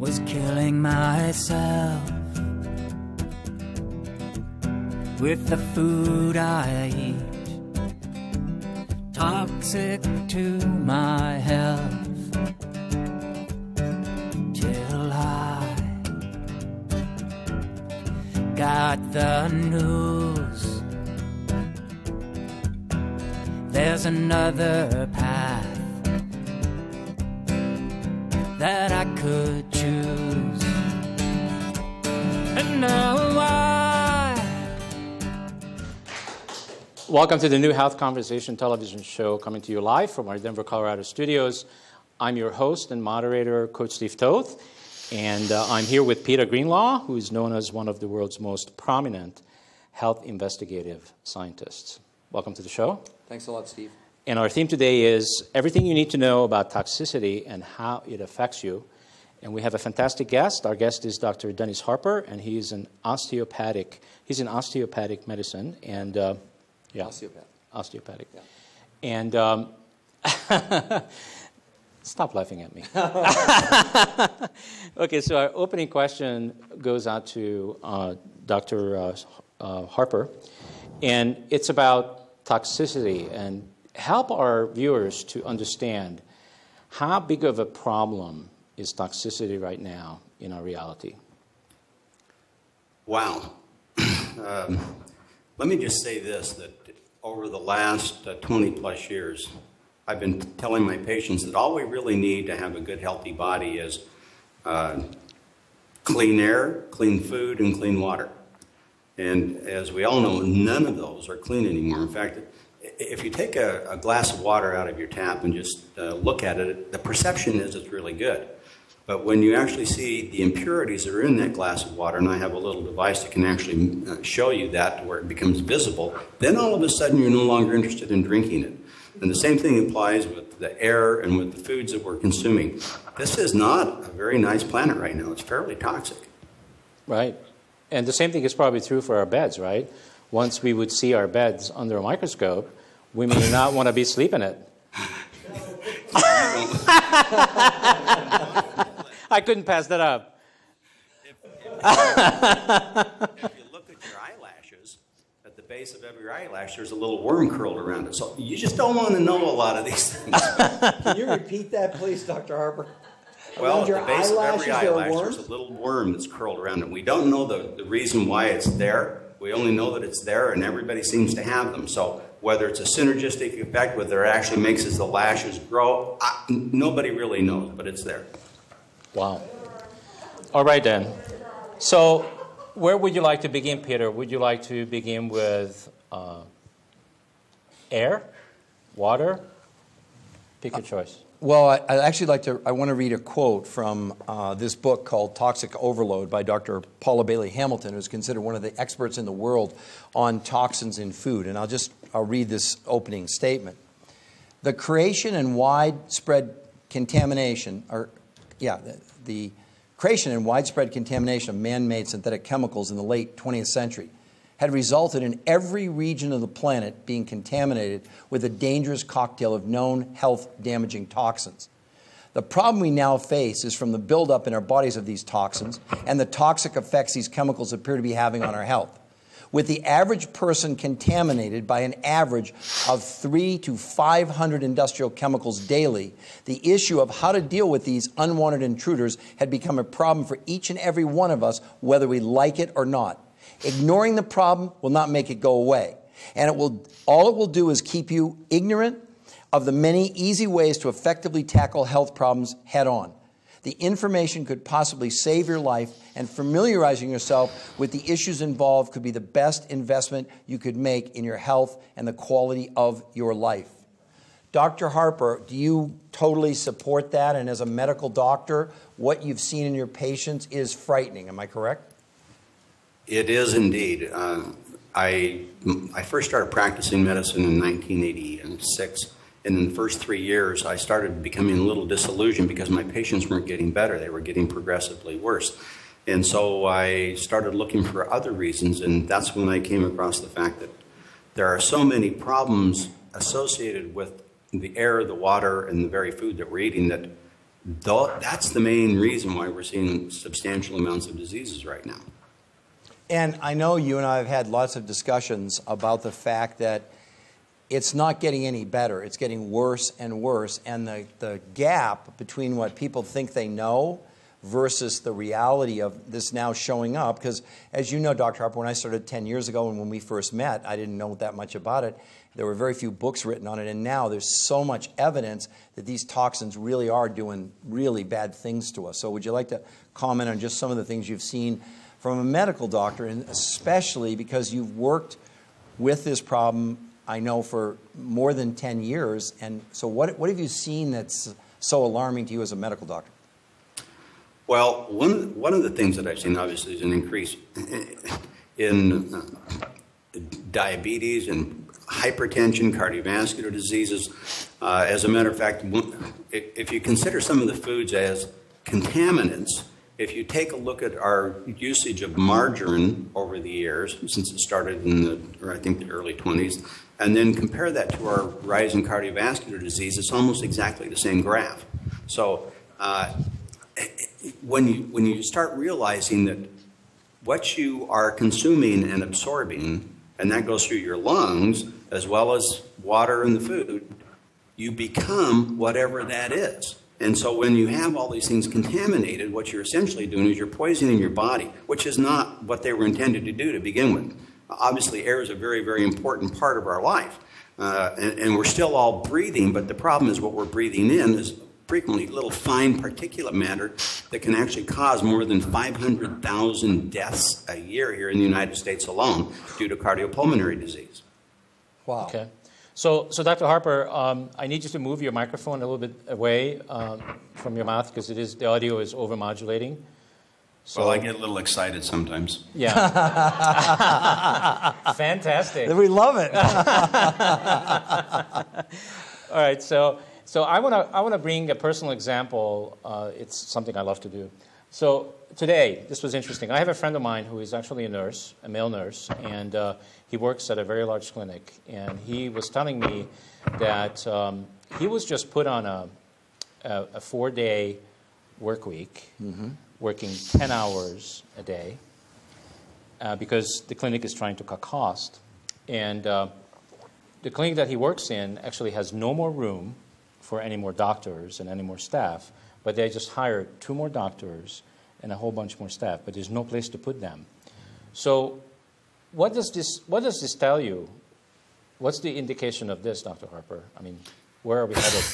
was killing myself with the food I eat, toxic to my health, till I got the news. There's another path that I could choose, and now Welcome to the New Health Conversation television show, coming to you live from our Denver, Colorado studios. I'm your host and moderator, Coach Steve Toth, and I'm here with Peter Greenlaw, who is known as one of the world's most prominent health investigative scientists. Welcome to the show. Thanks a lot, Steve. And our theme today is everything you need to know about toxicity and how it affects you. And we have a fantastic guest. Our guest is Dr. Dennis Harper, and he's in osteopathic medicine. And yeah, osteopathic. Yeah. And stop laughing at me. Okay, so our opening question goes out to Dr. Harper, and it's about toxicity, and help our viewers to understand how big of a problem is toxicity right now in our reality. Wow. Let me just say this, that over the last 20 plus years, I've been telling my patients that all we really need to have a good, healthy body is clean air, clean food, and clean water. And as we all know, none of those are clean anymore. In fact, if you take a glass of water out of your tap and just look at it, the perception is it's really good. But when you actually see the impurities that are in that glass of water, and I have a little device that can actually show you that where it becomes visible, then all of a sudden you're no longer interested in drinking it. And the same thing applies with the air and with the foods that we're consuming. This is not a very nice planet right now. It's fairly toxic. Right. And the same thing is probably true for our beds, right? Once we would see our beds under a microscope, we may not want to be sleeping in it. I couldn't pass that up. If you look at your eyelashes, at the base of every eyelash, there's a little worm curled around it. So you just don't want to know a lot of these things. Can you repeat that, please, Dr. Harper? Well, at the base of every eyelash, there's a little worm that's curled around it. We don't know the reason why it's there. We only know that it's there, and everybody seems to have them. So whether it's a synergistic effect, whether it actually makes the lashes grow, nobody really knows, but it's there. Wow. All right, then. So where would you like to begin, Peter? Would you like to begin with air, water? Pick your choice. Well, I'd actually like to, I want to read a quote from this book called Toxic Overload by Dr. Paula Bailey Hamilton, who's considered one of the experts in the world on toxins in food. And I'll read this opening statement. The creation and widespread contamination, the creation and widespread contamination of man-made synthetic chemicals in the late 20th century had resulted in every region of the planet being contaminated with a dangerous cocktail of known health-damaging toxins. The problem we now face is from the buildup in our bodies of these toxins and the toxic effects these chemicals appear to be having on our health. With the average person contaminated by an average of 300 to 500 industrial chemicals daily, the issue of how to deal with these unwanted intruders had become a problem for each and every one of us, whether we like it or not. Ignoring the problem will not make it go away, and all it will do is keep you ignorant of the many easy ways to effectively tackle health problems head on. The information could possibly save your life, and familiarizing yourself with the issues involved could be the best investment you could make in your health and the quality of your life. Dr. Harper, do you totally support that? And as a medical doctor, what you've seen in your patients is frightening. Am I correct? It is indeed. I first started practicing medicine in 1986. And in the first 3 years, I started becoming a little disillusioned because my patients weren't getting better. They were getting progressively worse. And so I started looking for other reasons, and that's when I came across the fact that there are so many problems associated with the air, the water, and the very food that we're eating that that's the main reason why we're seeing substantial amounts of diseases right now. And I know you and I have had lots of discussions about the fact that it's not getting any better. It's getting worse and worse. And the gap between what people think they know versus the reality of this now showing up, because as you know, Dr. Harper, when I started 10 years ago and when we first met, I didn't know that much about it. There were very few books written on it, and now there's so much evidence that these toxins really are doing really bad things to us. So would you like to comment on just some of the things you've seen from a medical doctor, and especially because you've worked with this problem, I know, for more than 10 years, and so what have you seen that's so alarming to you as a medical doctor? Well, one of the things that I've seen, obviously, is an increase in diabetes and hypertension, cardiovascular diseases. As a matter of fact, if you consider some of the foods as contaminants, if you take a look at our usage of margarine over the years, since it started in the early 20s, and then compare that to our rise in cardiovascular disease, it's almost exactly the same graph. So when you start realizing that what you are consuming and absorbing, and that goes through your lungs as well as water in the food, you become whatever that is. And so when you have all these things contaminated, what you're essentially doing is you're poisoning your body, which is not what they were intended to do to begin with. Obviously, air is a very, very important part of our life. And we're still all breathing, but the problem is what we're breathing in is frequently little fine particulate matter that can actually cause more than 500,000 deaths a year here in the United States alone due to cardiopulmonary disease. Wow. Okay. So Dr. Harper, I need you to move your microphone a little bit away from your mouth because the audio is overmodulating. So, well, I get a little excited sometimes. Yeah. Fantastic. We love it. All right. So I want to bring a personal example. It's something I love to do. So today, this was interesting. I have a friend of mine who is actually a nurse, a male nurse, and he works at a very large clinic. And he was telling me that he was just put on a 4-day work week, working 10 hours a day, because the clinic is trying to cut cost. And the clinic that he works in actually has no more room for any more doctors and any more staff, but they just hired 2 more doctors and a whole bunch more staff, but there's no place to put them. So what does this tell you? What's the indication of this, Dr. Harper? I mean, where are we headed?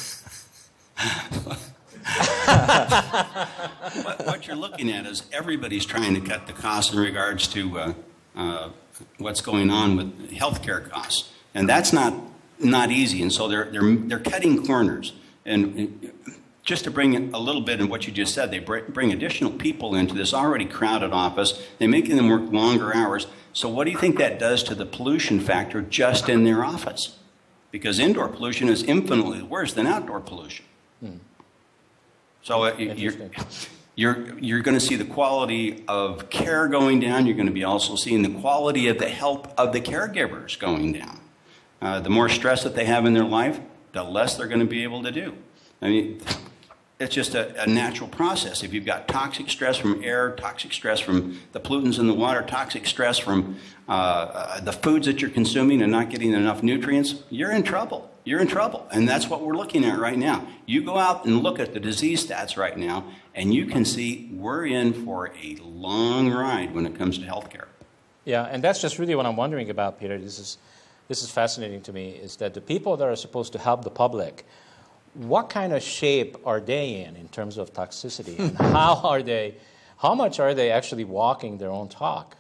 What you're looking at is everybody's trying to cut the costs in regards to what's going on with healthcare costs, and that's not easy. And so they're cutting corners. And just to bring a little bit in what you just said, they bring additional people into this already crowded office. They're making them work longer hours. So what do you think that does to the pollution factor just in their office? Because indoor pollution is infinitely worse than outdoor pollution. So you're going to see the quality of care going down. You're going to be also seeing the quality of the health of the caregivers going down. The more stress that they have in their life, the less they're going to be able to do. I mean, it's just a natural process. If you've got toxic stress from air, toxic stress from the pollutants in the water, toxic stress from the foods that you're consuming and not getting enough nutrients, you're in trouble. You're in trouble. And that's what we're looking at right now. You go out and look at the disease stats right now, and you can see we're in for a long ride when it comes to healthcare. Yeah, and that's just really what I'm wondering about, Peter. This is fascinating to me, is that the people that are supposed to help the public, what kind of shape are they in terms of toxicity? And how much are they actually walking their own talk?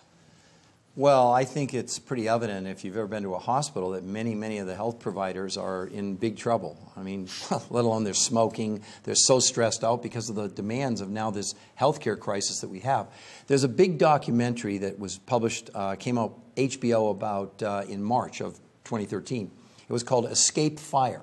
Well, I think it's pretty evident if you've ever been to a hospital that many of the health providers are in big trouble. I mean, let alone they're smoking. They're so stressed out because of the demands of now this healthcare crisis that we have. There's a big documentary that was published, came out HBO about in March of 2013. It was called Escape Fire.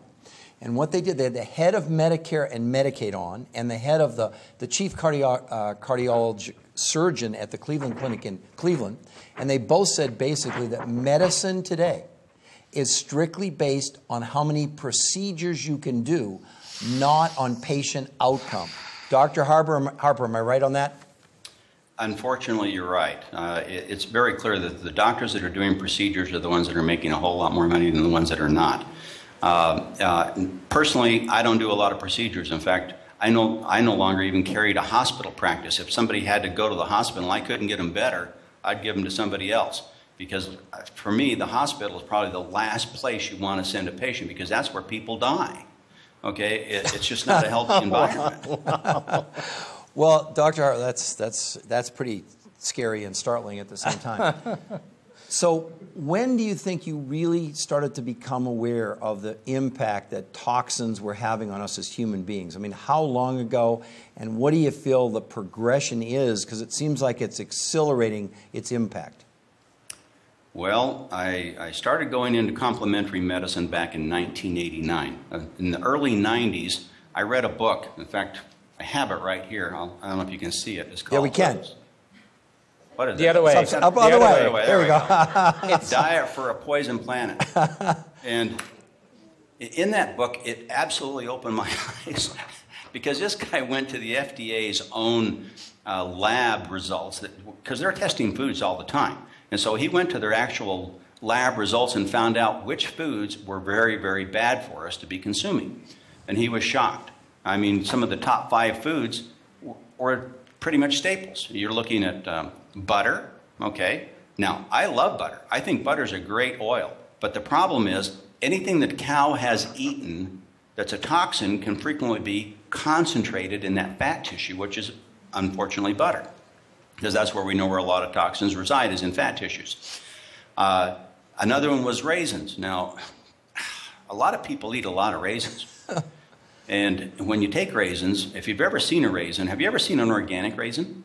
And what they did, they had the head of Medicare and Medicaid on, and the head of the chief cardiology surgeon at the Cleveland Clinic in Cleveland, and they both said basically that medicine today is strictly based on how many procedures you can do, not on patient outcome. Dr. Harper, am I right on that? Unfortunately, you're right. It's very clear that the doctors that are doing procedures are the ones that are making a whole lot more money than the ones that are not. Personally, I don't do a lot of procedures. In fact, I no longer even carried a hospital practice. If somebody had to go to the hospital and I couldn't get them better, I'd give them to somebody else. Because for me, the hospital is probably the last place you want to send a patient because that's where people die. Okay? It's just not a healthy environment. Wow. Well, Dr. Harper, that's pretty scary and startling at the same time. So when do you think you really started to become aware of the impact that toxins were having on us as human beings? I mean, how long ago, and what do you feel the progression is? Because it seems like it's accelerating its impact. Well, I started going into complementary medicine back in 1989. In the early 90s, I read a book. In fact, I have it right here. I don't know if you can see it. It's called... Yeah, we can. What is the it? other way. Up the other way. There we go. It's Diet for a Poison Planet. And in that book, it absolutely opened my eyes because this guy went to the FDA's own lab results because they're testing foods all the time. And so he went to their actual lab results and found out which foods were very, very bad for us to be consuming. And he was shocked. I mean, some of the top 5 foods were pretty much staples. You're looking at butter, okay? Now, I love butter. I think butter's a great oil. But the problem is anything that cow has eaten that's a toxin can frequently be concentrated in that fat tissue, which is unfortunately butter. Because that's where we know where a lot of toxins reside is in fat tissues. Another one was raisins. Now, a lot of people eat a lot of raisins. And when you take raisins, if you've ever seen a raisin, have you ever seen an organic raisin?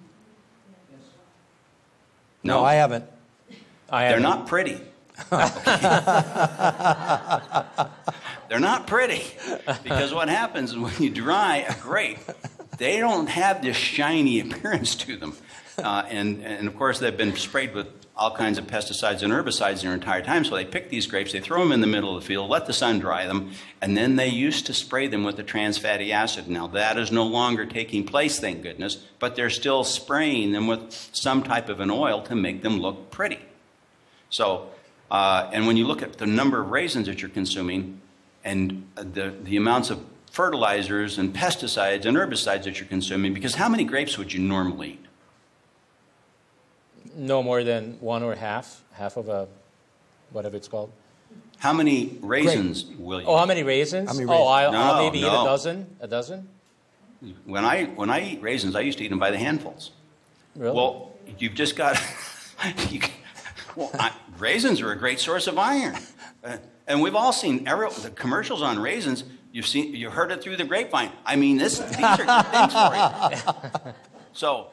No, I haven't. They're not pretty. They're not pretty. Because what happens is when you dry a grape, they don't have this shiny appearance to them. And of course, they've been sprayed with all kinds of pesticides and herbicides their entire time. So they pick these grapes, they throw them in the middle of the field, let the sun dry them, and then they used to spray them with the trans fatty acid. Now, that is no longer taking place, thank goodness, but they're still spraying them with some type of an oil to make them look pretty. So, and when you look at the number of raisins that you're consuming and the amounts of fertilizers and pesticides and herbicides that you're consuming, because how many grapes would you normally eat? No more than one or half of a, whatever it's called. How many raisins will you eat? Oh, how many raisins? How many raisins? Oh, I'll maybe eat no. a dozen. A dozen? When I eat raisins, I used to eat them by the handfuls. Really? Well, you've just got... raisins are a great source of iron. And we've all seen the commercials on raisins. You heard it through the grapevine. I mean, these are good things for you. So...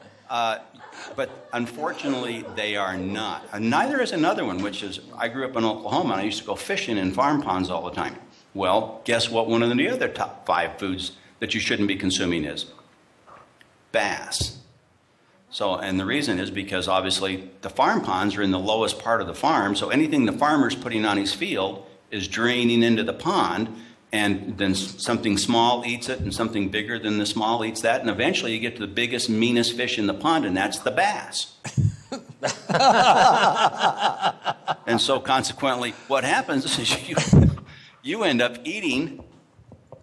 but unfortunately, they are not. And neither is another one, which is, I grew up in Oklahoma, and I used to go fishing in farm ponds all the time. Well, guess what one of the other top 5 foods that you shouldn't be consuming is? Bass. So, and the reason is because, obviously, the farm ponds are in the lowest part of the farm, so anything the farmer's putting on his field is draining into the pond, and then something small eats it, and something bigger than the small eats that, and eventually you get to the biggest, meanest fish in the pond, and that's the bass. And so consequently, what happens is you end up eating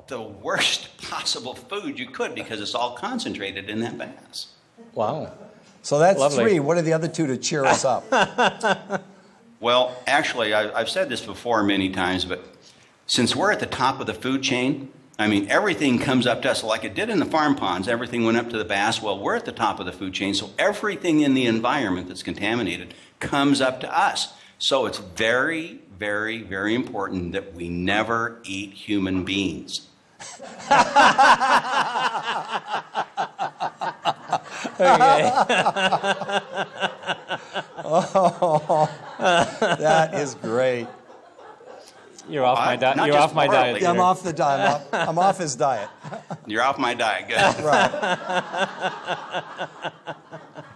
the worst possible food you could because it's all concentrated in that bass. Wow. So that's Lovely. 3. What are the other 2 to cheer us up? Well, actually, I've said this before many times, but since we're at the top of the food chain, I mean, everything comes up to us. Like it did in the farm ponds, everything went up to the bass. Well, we're at the top of the food chain, so everything in the environment that's contaminated comes up to us. So it's very, very, very important that we never eat human beings. Okay. Oh, that is great. You're off my diet. Not You're just off my morally. diet. Yeah, I'm Peter. off the diet. I'm off his diet. You're off my diet. Good. Right.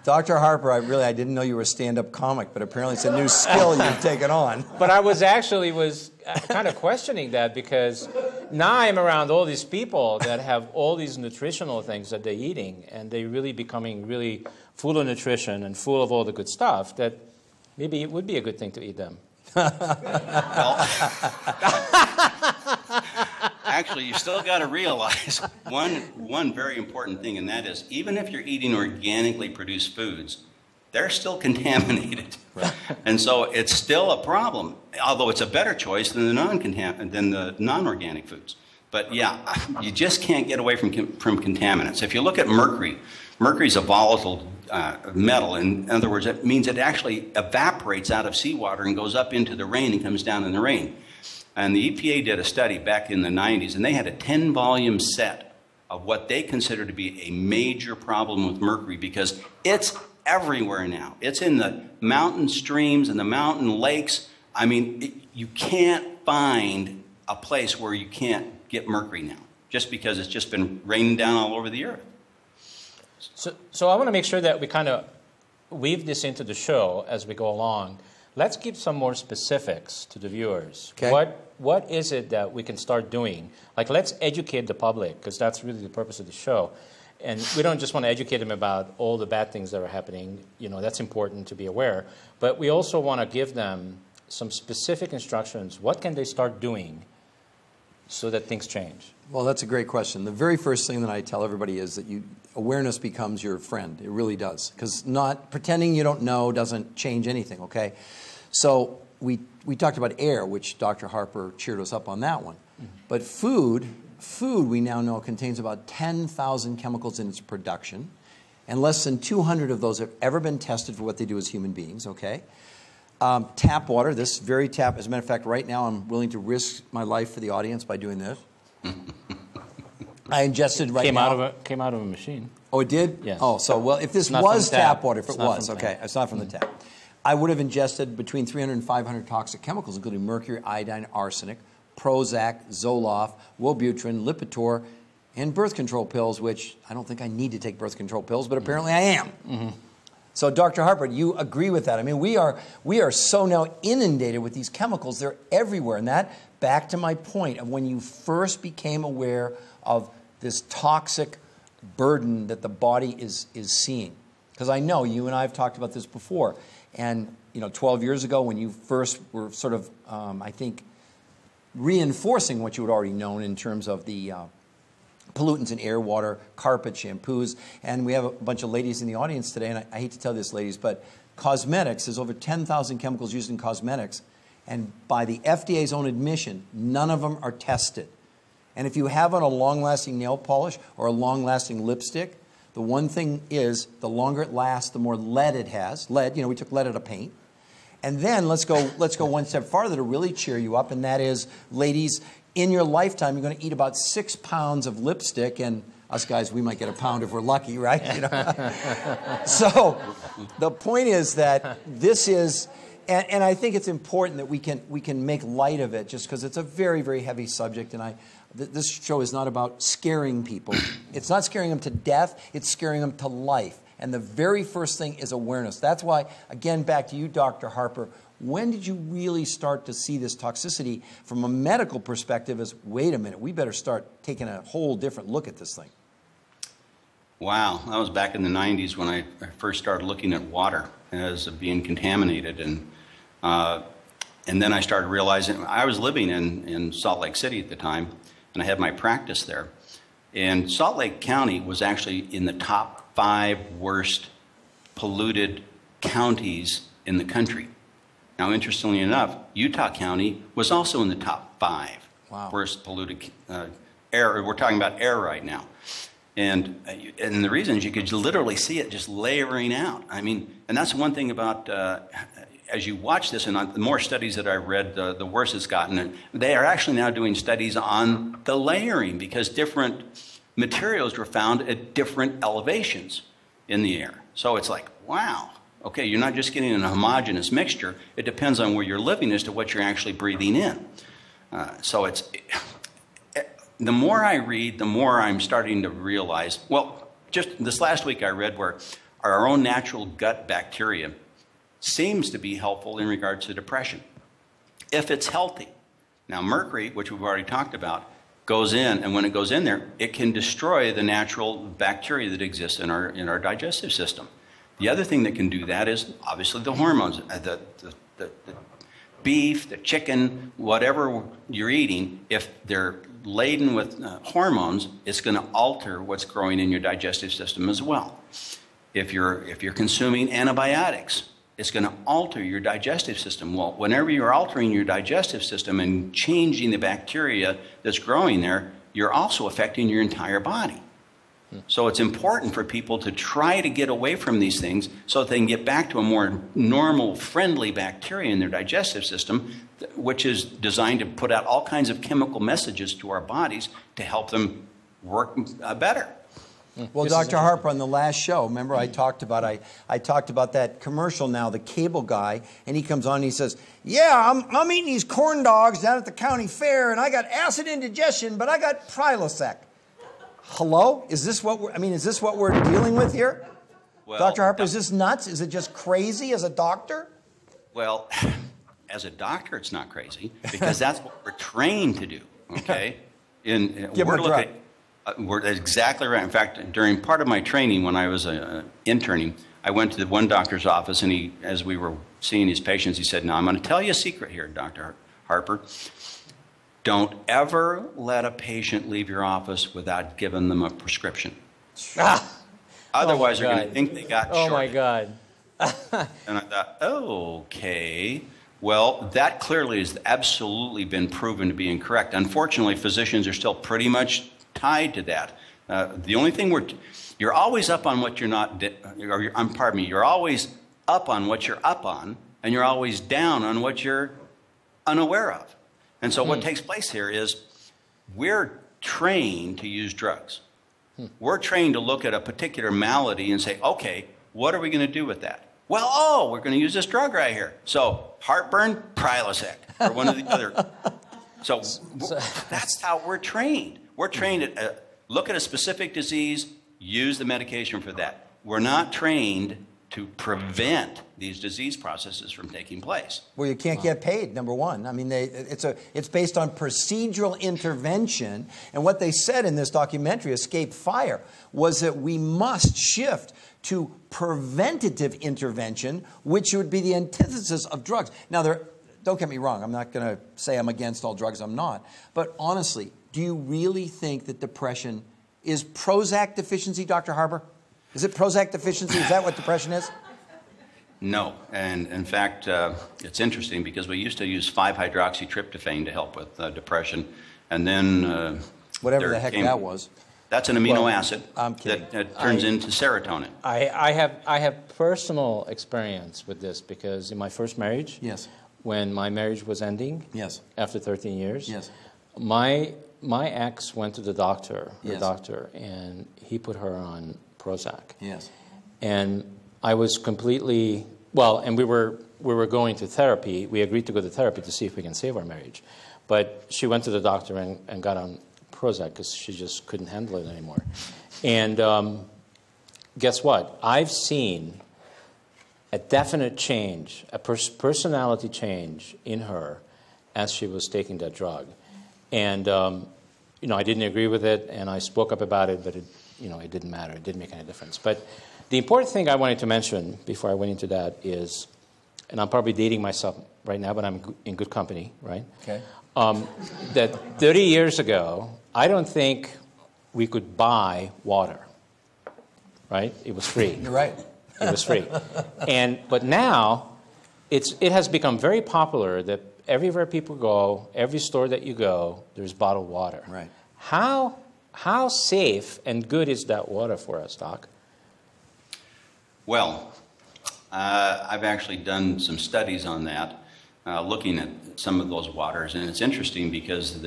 Dr. Harper, I didn't know you were a stand-up comic, but apparently it's a new skill you've taken on. But I was kind of questioning that because now I'm around all these people that have all these nutritional things that they're eating, and they're really becoming really full of nutrition and full of all the good stuff, that maybe it would be a good thing to eat them. Well, actually, you still got to realize one very important thing, and that is, even if you're eating organically produced foods, they're still contaminated. Right. And so it's still a problem, although it's a better choice than the non-organic foods. But yeah, you just can't get away from contaminants. If you look at mercury, mercury's a volatile metal. In other words, it means it actually evaporates out of seawater and goes up into the rain and comes down in the rain. And the EPA did a study back in the 90s, and they had a 10-volume set of what they consider to be a major problem with mercury, because it's everywhere now. It's in the mountain streams and the mountain lakes. I mean, you can't find a place where you can't get mercury now, just because it's just been raining down all over the earth. So I want to make sure that we kind of weave this into the show as we go along. Let's give some more specifics to the viewers. Okay. What is it that we can start doing? Like, let's educate the public, because that's really the purpose of the show. And we don't just want to educate them about all the bad things that are happening. You know, that's important to be aware. But we also want to give them some specific instructions. What can they start doing so that things change? Well, that's a great question. The very first thing that I tell everybody is that awareness becomes your friend. It really does. Because pretending you don't know doesn't change anything, okay? So we talked about air, which Dr. Harper cheered us up on that one. Mm-hmm. But food we now know contains about 10,000 chemicals in its production, and less than 200 of those have ever been tested for what they do as human beings, okay? Tap water, this very tap, as a matter of fact, right now I'm willing to risk my life for the audience by doing this. I ingested right now. Came out of a machine. Oh, it did? Yes. Oh, so, well, if this was tap water, if it was, okay, it's not from the tap. I would have ingested between 300 and 500 toxic chemicals, including mercury, iodine, arsenic, Prozac, Zoloft, Wellbutrin, Lipitor, and birth control pills, which I don't think I need to take birth control pills, but apparently I am. Mm-hmm. So, Dr. Harper, you agree with that? I mean, we are so now inundated with these chemicals. They're everywhere. And that, back to my point of when you first became aware of this toxic burden that the body is seeing. Because I know you and I have talked about this before. And, 12 years ago when you first were sort of, I think, reinforcing what you had already known in terms of the pollutants in air, water, carpet, shampoos. And we have a bunch of ladies in the audience today, and I hate to tell this, ladies, but cosmetics, there's over 10,000 chemicals used in cosmetics. And by the FDA's own admission, none of them are tested. And if you have on a long-lasting nail polish or a long-lasting lipstick, the one thing is, the longer it lasts, the more lead it has. Lead, we took lead out of paint. And then let's go one step farther to really cheer you up, and that is, ladies, in your lifetime, you're going to eat about 6 pounds of lipstick, and us guys, we might get a pound if we're lucky, right? So the point is that this is, and I think it's important that we can make light of it, just because it's a very, very heavy subject, and this show is not about scaring people. It's not scaring them to death, it's scaring them to life. And the very first thing is awareness. That's why, again, back to you, Dr. Harper, when did you really start to see this toxicity from a medical perspective as, wait a minute, we better start taking a whole different look at this thing? Wow, that was back in the 90s when I first started looking at water as being contaminated. And then I started realizing, I was living in Salt Lake City at the time, and I had my practice there. And Salt Lake County was actually in the top 5 worst polluted counties in the country. Now, interestingly enough, Utah County was also in the top 5 worst polluted air. We're talking about air right now. And the reason is you could literally see it just layering out. I mean, and that's one thing about, as you watch this, and the more studies that I read, the worse it's gotten. And they are actually now doing studies on the layering, because different materials were found at different elevations in the air. So it's like, wow, okay, you're not just getting an homogeneous mixture. It depends on where you're living as to what you're actually breathing in. So it's, the more I read, the more I'm starting to realize, well, just this last week I read where our own natural gut bacteria seems to be helpful in regards to depression, if it's healthy. Now, mercury, which we've already talked about, goes in, and when it goes in there, it can destroy the natural bacteria that exists in our digestive system. The other thing that can do that is obviously the hormones, the beef, the chicken, whatever you're eating. If they're laden with hormones, it's going to alter what's growing in your digestive system as well. If you're consuming antibiotics, it's going to alter your digestive system. Well, whenever you're altering your digestive system and changing the bacteria that's growing there, you're also affecting your entire body. So it's important for people to try to get away from these things so that they can get back to a more normal, friendly bacteria in their digestive system, which is designed to put out all kinds of chemical messages to our bodies to help them work better. Well, Dr. Harper, on the last show, remember I talked about that commercial now, the cable guy, and he comes on and he says, yeah, I'm eating these corn dogs down at the county fair, and I got acid indigestion, but I got Prilosec. Hello? Is this what we're dealing with here? Well, Dr. Harper, is this nuts? Is it just crazy as a doctor? Well, as a doctor, it's not crazy, because that's what we're trained to do, okay? Give them a drug. We're exactly right. In fact, during part of my training when I was interning, I went to the one doctor's office, and as we were seeing his patients, he said, now, I'm going to tell you a secret here, Dr. Harper. Don't ever let a patient leave your office without giving them a prescription. Otherwise, they're going to think they got shorted. Oh, my God. And I thought, okay. Well, that clearly has absolutely been proven to be incorrect. Unfortunately, physicians are still pretty much tied to that. The only thing you're always up on what you're not, you're always up on what you're up on, and you're always down on what you're unaware of. And so what takes place here is we're trained to use drugs. We're trained to look at a particular malady and say, okay, what are we going to do with that? Well, we're going to use this drug right here. So heartburn, Prilosec, or one of the other. So that's how we're trained. We're trained to look at a specific disease, use the medication for that. We're not trained to prevent these disease processes from taking place. Well, you can't get paid, number one. I mean, it's based on procedural intervention. And what they said in this documentary, Escape Fire, was that we must shift to preventative intervention, which would be the antithesis of drugs. Now, don't get me wrong. I'm not going to say I'm against all drugs. I'm not. But honestly, do you really think that depression is Prozac deficiency, Dr. Harper? Is it Prozac deficiency? Is that what depression is? No. And in fact, it's interesting because we used to use 5-hydroxytryptophan to help with depression. And then... whatever the heck that was. That's an amino acid that turns into serotonin. I have personal experience with this because in my first marriage, yes, when my marriage was ending, yes, after 13 years, yes, my ex went to the doctor, and he put her on Prozac. Yes. And I was completely, and we were going to therapy. We agreed to go to therapy to see if we can save our marriage. But she went to the doctor and got on Prozac because she just couldn't handle it anymore. And guess what? I've seen a definite change, a personality change in her as she was taking that drug. And, I didn't agree with it, and I spoke up about it, but it didn't matter. It didn't make any difference. But the important thing I wanted to mention before I went into that is, and I'm probably dating myself right now, but I'm in good company, right? Okay. That 30 years ago, I don't think we could buy water, right? It was free. You're right. It was free. But now, it has become very popular that everywhere people go, every store that you go, there's bottled water. Right. How safe and good is that water for us, Doc? Well, I've actually done some studies on that, looking at some of those waters, and it's interesting because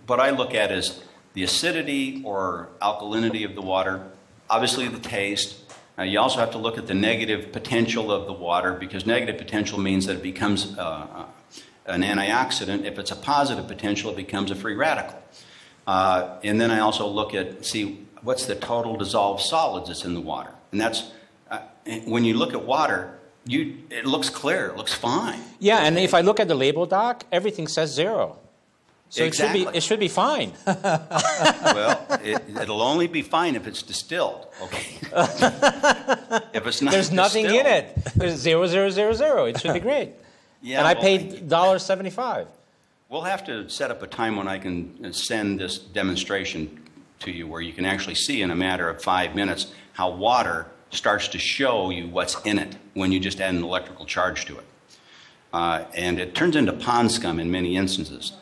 what I look at is the acidity or alkalinity of the water, obviously the taste. You also have to look at the negative potential of the water, because negative potential means that it becomes an antioxidant. If it's a positive potential, it becomes a free radical. And then I also look at, see, what's the total dissolved solids that's in the water. And that's, when you look at water, it looks clear, it looks fine. Yeah, and if I look at the label, Doc, everything says 0. So Exactly. it should be fine. Well, it'll only be fine if it's distilled, okay? If it's not There's nothing in distilled- it. There's 0,000. It should be great. Yeah, and I well, paid $1.75. We'll have to set up a time when I can send this demonstration to you where you can actually see in a matter of 5 minutes how water starts to show you what's in it when you just add an electrical charge to it. And it turns into pond scum in many instances.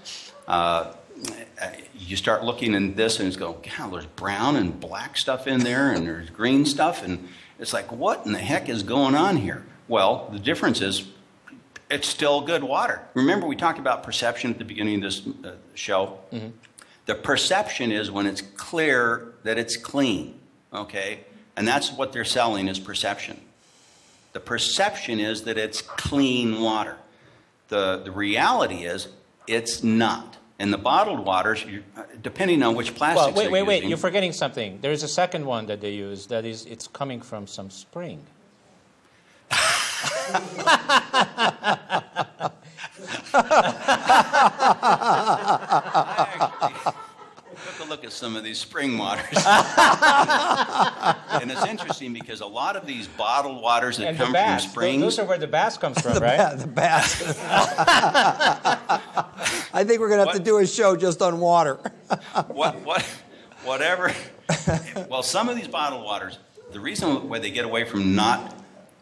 You start looking in this and it's going, God, there's brown and black stuff in there and there's green stuff. And it's like, what in the heck is going on here? Well, the difference is it's still good water. Remember we talked about perception at the beginning of this show? Mm-hmm. The perception is when it's clear that it's clean, okay? And that's what they're selling is perception. The perception is that it's clean water. The reality is it's not. And the bottled waters, depending on which plastics Well, wait. using, You're forgetting something. There's a second one that they use that is it's coming from some spring. Took a look at some of these spring waters. And it's interesting because a lot of these bottled waters that And come the bass. from springs. Those are where the bass comes from, right? The bass. I think we're going to have to do a show just on water. Whatever. Well, some of these bottled waters, the reason why they get away from not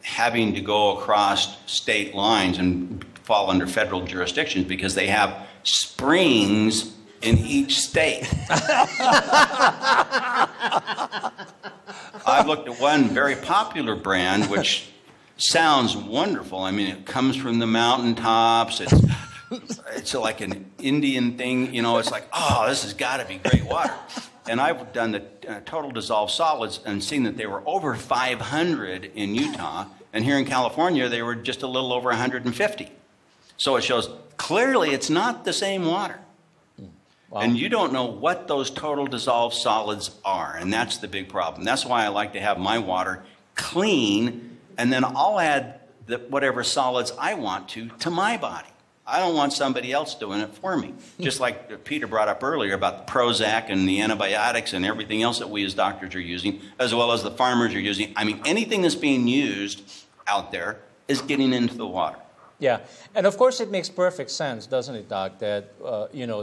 having to go across state lines and fall under federal jurisdictions because they have springs in each state. I've looked at one very popular brand which sounds wonderful. I mean, it comes from the mountaintops. It's like an Indian thing, you know. It's like, oh, this has got to be great water. And I've done the total dissolved solids and seen that they were over 500 in Utah, and here in California they were just a little over 150. So it shows clearly it's not the same water. Wow. And you don't know what those total dissolved solids are, and that's the big problem. That's why I like to have my water clean, and then I'll add whatever solids I want to my body. I don't want somebody else doing it for me. Just like Peter brought up earlier about the Prozac and the antibiotics and everything else that we as doctors are using, as well as the farmers are using. I mean, anything that's being used out there is getting into the water. Yeah, and of course it makes perfect sense, doesn't it, Doc, that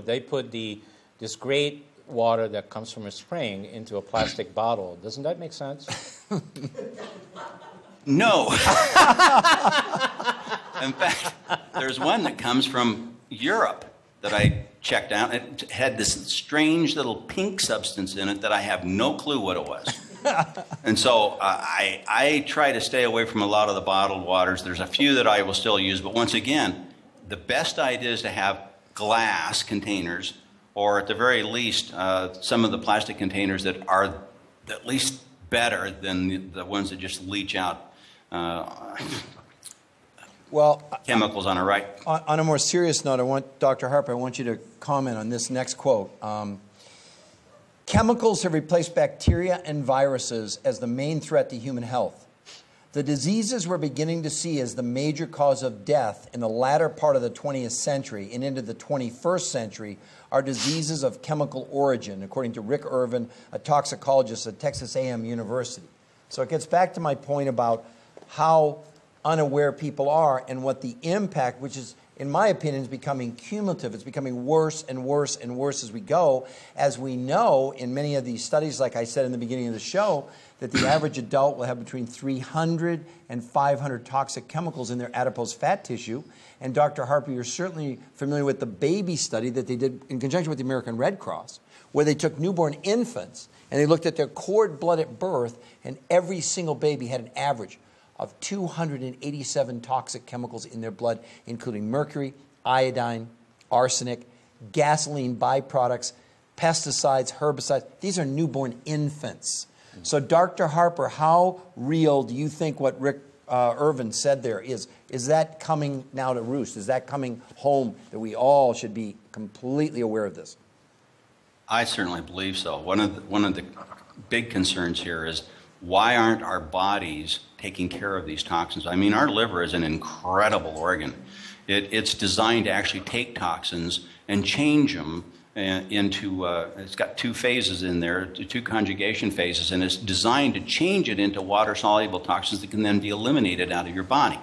they put this great water that comes from a spring into a plastic bottle. Doesn't that make sense? No. In fact, there's one that comes from Europe that I checked out. It had this strange little pink substance in it that I have no clue what it was. And so I try to stay away from a lot of the bottled waters. There's a few that I will still use, but once again, the best idea is to have glass containers, or at the very least, some of the plastic containers that are at least better than the ones that just leach out chemicals on a right. On a more serious note, Dr. Harper, I want you to comment on this next quote. Chemicals have replaced bacteria and viruses as the main threat to human health. The diseases we're beginning to see as the major cause of death in the latter part of the 20th century and into the 21st century are diseases of chemical origin, according to Rick Irvin, a toxicologist at Texas A&M University. So it gets back to my point about how unaware people are and what the impact, which is, in my opinion, is becoming cumulative. It's becoming worse and worse and worse as we go. As we know in many of these studies, like I said in the beginning of the show, that the average adult will have between 300 and 500 toxic chemicals in their adipose fat tissue. And Dr. Harper, you're certainly familiar with the baby study that they did in conjunction with the American Red Cross, where they took newborn infants and they looked at their cord blood at birth, and every single baby had an average of 287 toxic chemicals in their blood, including mercury, iodine, arsenic, gasoline byproducts, pesticides, herbicides. These are newborn infants. So, Dr. Harper, how real do you think what Rick Irvin said there is? Is that coming now to roost? Is that coming home that we all should be completely aware of this? I certainly believe so. One of the big concerns here is, why aren't our bodies taking care of these toxins? I mean, our liver is an incredible organ. It's designed to actually take toxins and change them into, it's got two phases in there, two conjugation phases, and it's designed to change it into water-soluble toxins that can then be eliminated out of your body.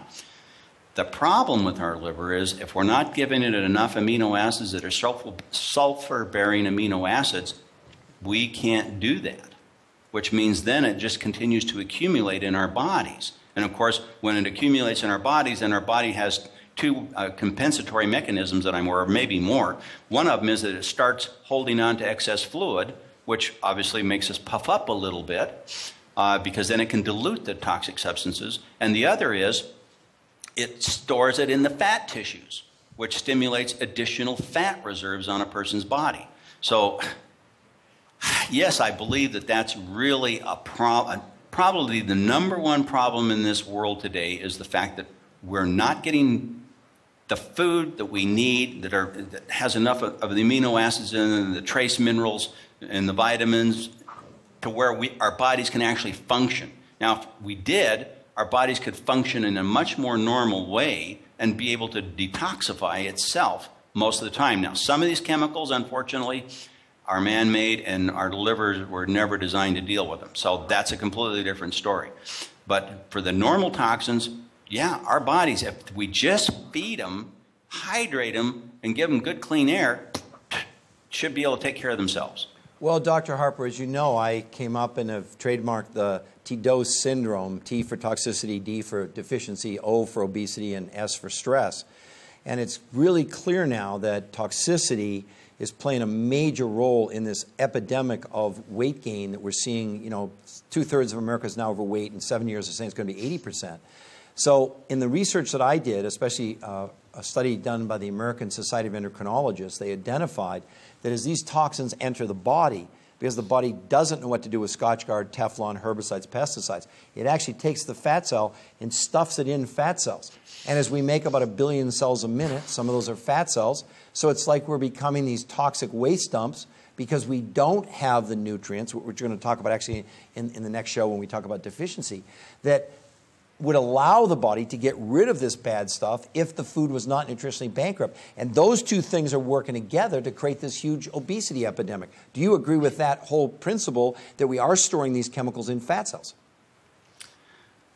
The problem with our liver is if we're not giving it enough amino acids that are sulfur-bearing amino acids, we can't do that, which means then it just continues to accumulate in our bodies. And of course, when it accumulates in our bodies, then our body has two compensatory mechanisms that I'm aware of, maybe more. One of them is that it starts holding on to excess fluid, which obviously makes us puff up a little bit, because then it can dilute the toxic substances. And the other is it stores it in the fat tissues, which stimulates additional fat reserves on a person's body. So, yes, I believe that that's really a problem. Probably the number one problem in this world today is the fact that we're not getting the food that we need that has enough of the amino acids and the trace minerals and the vitamins to where our bodies can actually function. Now, if we did, our bodies could function in a much more normal way and be able to detoxify itself most of the time. Now, some of these chemicals, unfortunately, are man-made, and our livers were never designed to deal with them. So that's a completely different story. But for the normal toxins, yeah, our bodies, if we just feed them, hydrate them, and give them good clean air, should be able to take care of themselves. Well, Dr. Harper, as you know, I came up and have trademarked the T-dose syndrome, T for toxicity, D for deficiency, O for obesity, and S for stress. And it's really clear now that toxicity is playing a major role in this epidemic of weight gain that we're seeing. You know, 2/3 of America is now overweight. In 7 years, they're saying it's going to be 80%. So in the research that I did, especially a study done by the American Society of Endocrinologists, they identified that as these toxins enter the body, because the body doesn't know what to do with Scotchgard, Teflon, herbicides, pesticides, it actually takes the fat cell and stuffs it in fat cells. And as we make about 1 billion cells a minute, some of those are fat cells, so it's like we're becoming these toxic waste dumps because we don't have the nutrients, which we're going to talk about actually in the next show when we talk about deficiency, that would allow the body to get rid of this bad stuff if the food was not nutritionally bankrupt. And those two things are working together to create this huge obesity epidemic. Do you agree with that whole principle that we are storing these chemicals in fat cells?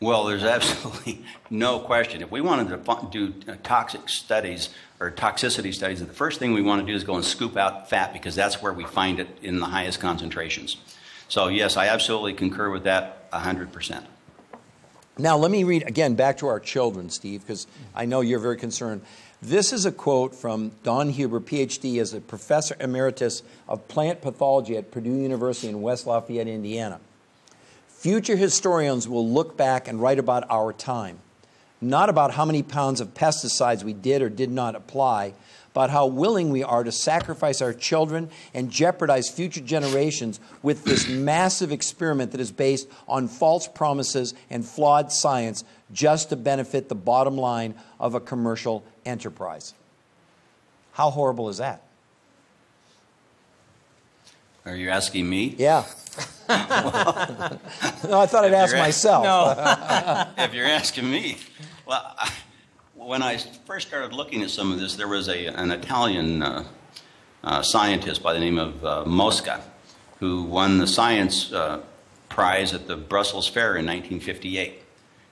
Well, there's absolutely no question. If we wanted to do toxic studies or toxicity studies, the first thing we want to do is go and scoop out fat because that's where we find it in the highest concentrations. So yes, I absolutely concur with that 100%. Now, let me read, again, back to our children, Steve, because I know you're very concerned. This is a quote from Don Huber, Ph.D., as a professor emeritus of plant pathology at Purdue University in West Lafayette, Indiana. Future historians will look back and write about our time, not about how many pounds of pesticides we did or did not apply, but how willing we are to sacrifice our children and jeopardize future generations with this massive experiment that is based on false promises and flawed science just to benefit the bottom line of a commercial enterprise. How horrible is that? Are you asking me? Yeah. No, I thought I'd ask myself. No. If you're asking me, well, when I first started looking at some of this, there was an Italian scientist by the name of Mosca who won the science prize at the Brussels Fair in 1958.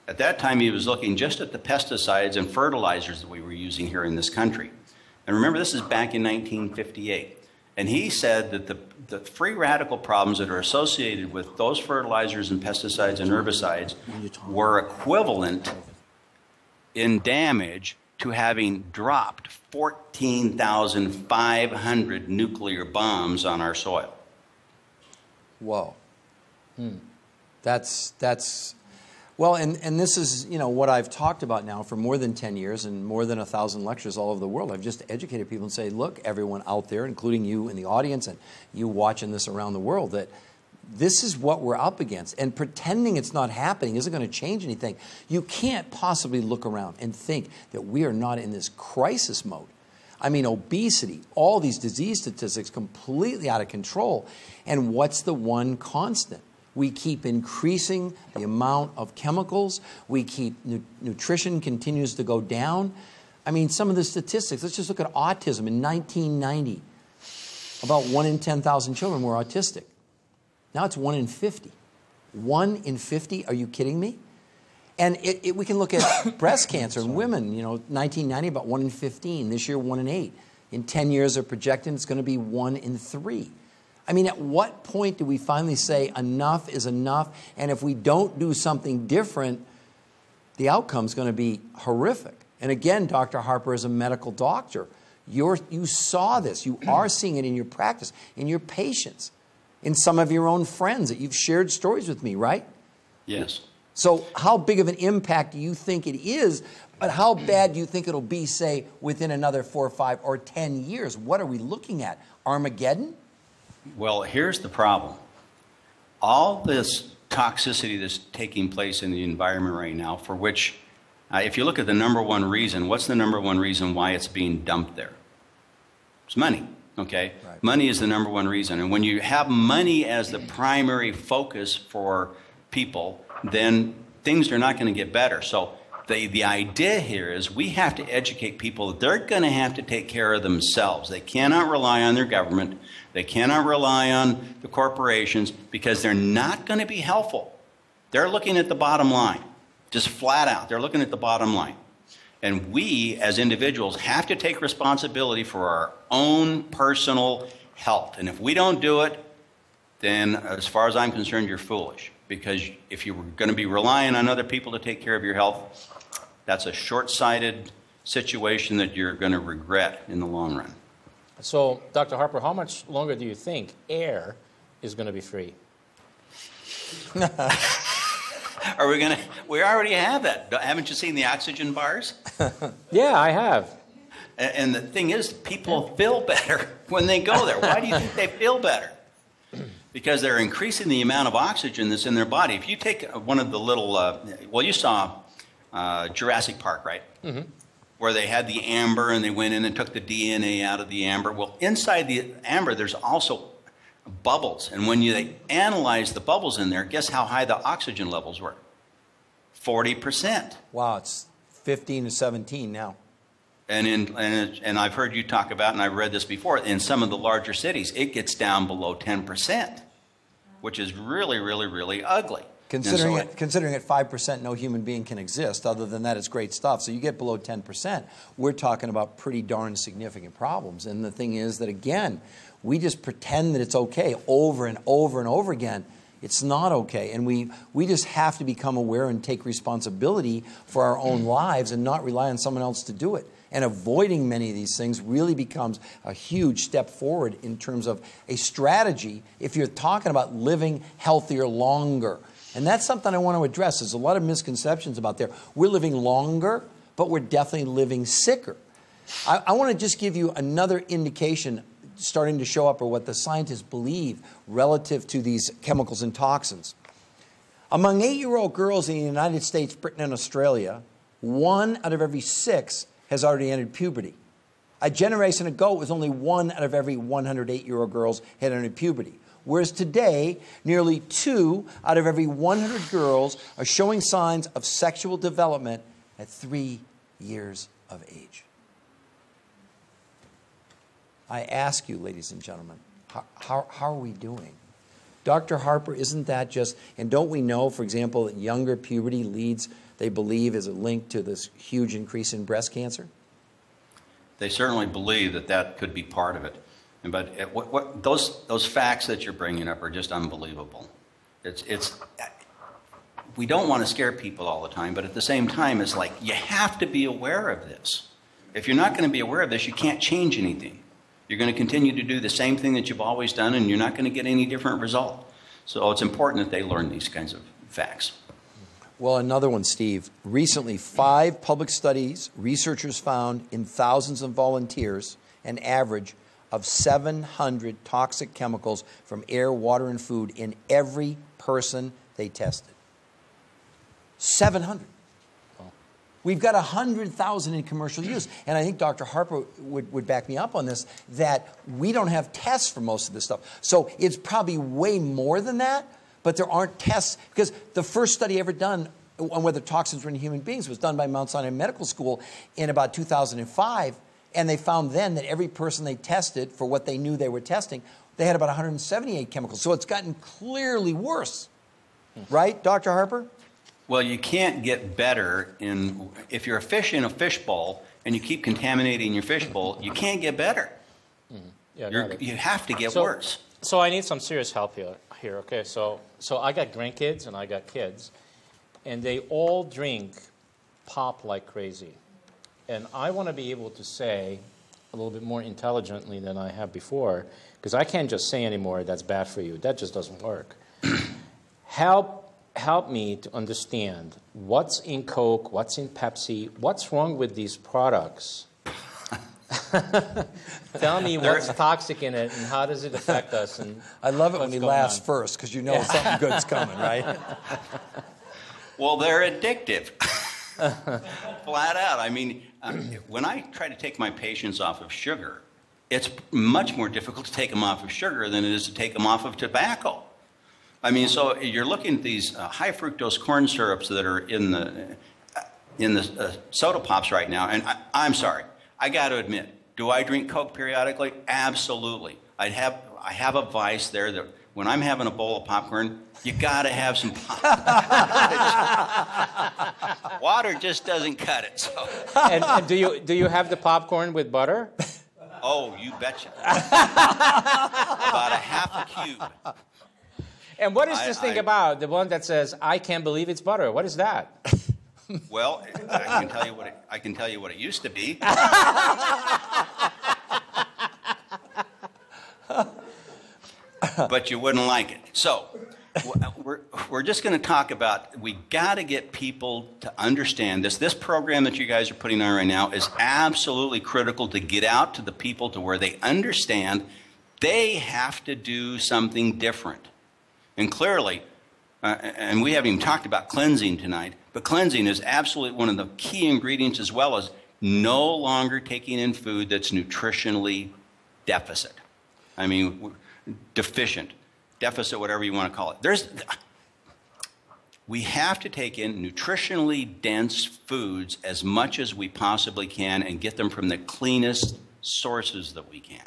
At that time, he was looking just at the pesticides and fertilizers that we were using here in this country. And remember, this is back in 1958. And he said that the free radical problems that are associated with those fertilizers and pesticides and herbicides were equivalent in damage to having dropped 14,500 nuclear bombs on our soil. Whoa. That's well, and this is, you know, what I've talked about now for more than 10 years and more than 1,000 lectures all over the world. I've just educated people and say, look, everyone out there, including you in the audience and you watching this around the world, that this is what we're up against. And pretending it's not happening isn't going to change anything. You can't possibly look around and think that we are not in this crisis mode. I mean, obesity, all these disease statistics completely out of control. And what's the one constant? We keep increasing the amount of chemicals. We keep nutrition continues to go down. I mean, some of the statistics, let's just look at autism. In 1990, about 1 in 10,000 children were autistic. Now it's 1 in 50. 1 in 50? Are you kidding me? And we can look at breast cancer in women. You know, 1990, about 1 in 15. This year, 1 in 8. In 10 years, they're projecting it's going to be 1 in 3. I mean, at what point do we finally say enough is enough? And if we don't do something different, the outcome's going to be horrific. And again, Dr. Harper is a medical doctor. You saw this. You are seeing it in your practice, in your patients, in some of your own friends that you've shared stories with me, right? Yes. So how big of an impact do you think it is, but how bad do you think it'll be, say, within another 4, 5, or 10 years? What are we looking at? Armageddon? Well, here's the problem. All this toxicity that's taking place in the environment right now, for which, if you look at the number one reason, what's the number one reason why it's being dumped there? It's money, okay? Right. Money is the number one reason. And when you have money as the primary focus for people, then things are not going to get better. So the idea here is we have to educate people that they're going to have to take care of themselves. They cannot rely on their government. They cannot rely on the corporations because they're not going to be helpful. They're looking at the bottom line, just flat out. They're looking at the bottom line. And we, as individuals, have to take responsibility for our own personal health. And if we don't do it, then as far as I'm concerned, you're foolish. Because if you're going to be relying on other people to take care of your health, that's a short-sighted situation that you're going to regret in the long run. So, Dr. Harper, how much longer do you think air is going to be free? Are we going to? We already have that. Haven't you seen the oxygen bars? Yeah, I have. And the thing is, people feel better when they go there. Why do you think they feel better? Because they're increasing the amount of oxygen that's in their body. If you take one of the little, well, you saw Jurassic Park, right? Mm-hmm. Where they had the amber and they went in and took the DNA out of the amber. Well, inside the amber, there's also bubbles. And when they analyzed the bubbles in there, guess how high the oxygen levels were? 40%. Wow, it's 15 to 17 now. And I've heard you talk about, and I've read this before, in some of the larger cities, it gets down below 10%, which is really, really, really ugly. Considering at 5%, no human being can exist. Other than that, it's great stuff. So you get below 10%, we're talking about pretty darn significant problems. And the thing is that, again, we just pretend that it's okay over and over and over again. It's not okay. And we just have to become aware and take responsibility for our own lives and not rely on someone else to do it. And avoiding many of these things really becomes a huge step forward in terms of a strategy if you're talking about living healthier longer. And that's something I want to address. There's a lot of misconceptions about there. We're living longer, but we're definitely living sicker. I want to just give you another indication starting to show up, or what the scientists believe relative to these chemicals and toxins. Among 8-year-old girls in the United States, Britain, and Australia, 1 out of every 6 has already entered puberty. A generation ago, it was only 1 out of every 108-year-old girls had entered puberty. Whereas today, nearly 2 out of every 100 girls are showing signs of sexual development at 3 years of age. I ask you, ladies and gentlemen, how are we doing? Dr. Harper, isn't that just, and don't we know, for example, that younger puberty leads, they believe, is a link to this huge increase in breast cancer? They certainly believe that that could be part of it. But those facts that you're bringing up are just unbelievable. We don't want to scare people all the time, but at the same time, it's like you have to be aware of this. If you're not going to be aware of this, you can't change anything. You're going to continue to do the same thing that you've always done, and you're not going to get any different result. So it's important that they learn these kinds of facts. Well, another one, Steve. Recently, 5 public studies, researchers found in thousands of volunteers an average of 700 toxic chemicals from air, water, and food in every person they tested. 700. We've got 100,000 in commercial use. And I think Dr. Harper would back me up on this, that we don't have tests for most of this stuff. So it's probably way more than that, but there aren't tests. Because the first study ever done on whether toxins were in human beings was done by Mount Sinai Medical School in about 2005. And they found then that every person they tested for what they knew they were testing, they had about 178 chemicals. So it's gotten clearly worse. Right, Dr. Harper? Well, you can't get better if you're a fish in a fishbowl and you keep contaminating your fishbowl, you can't get better. Yeah, You have to get worse. So I need some serious help here. Okay, so I got grandkids and I got kids, and they all drink pop like crazy. And I want to be able to say a little bit more intelligently than I have before, because I can't just say anymore that's bad for you. That just doesn't work. Help me to understand what's in Coke, what's in Pepsi, what's wrong with these products. Tell me what's toxic in it and how does it affect us. And I love it when he laughs first, because you know something good's coming, right? Well, they're addictive. Flat out. I mean, when I try to take my patients off of sugar, it's much more difficult to take them off of sugar than it is to take them off of tobacco. I mean, so you're looking at these high fructose corn syrups that are in the soda pops right now, and I'm sorry, I got to admit, do I drink Coke periodically? Absolutely. I have a vice there that when I'm having a bowl of popcorn, you got to have some popcorn. Water just doesn't cut it. So. And do you have the popcorn with butter? Oh, you betcha. About a half a cube. And what is this thing about, the one that says, I can't believe it's butter? What is that? Well, I can tell you what it used to be. But you wouldn't like it. So we're just going to talk about, we got to get people to understand this. This program that you guys are putting on right now is absolutely critical to get out to the people to where they understand they have to do something different. And clearly, and we haven't even talked about cleansing tonight, but cleansing is absolutely one of the key ingredients, as well as no longer taking in food that's nutritionally deficit. I mean, deficient, deficit, whatever you want to call it. We have to take in nutritionally dense foods as much as we possibly can and get them from the cleanest sources that we can.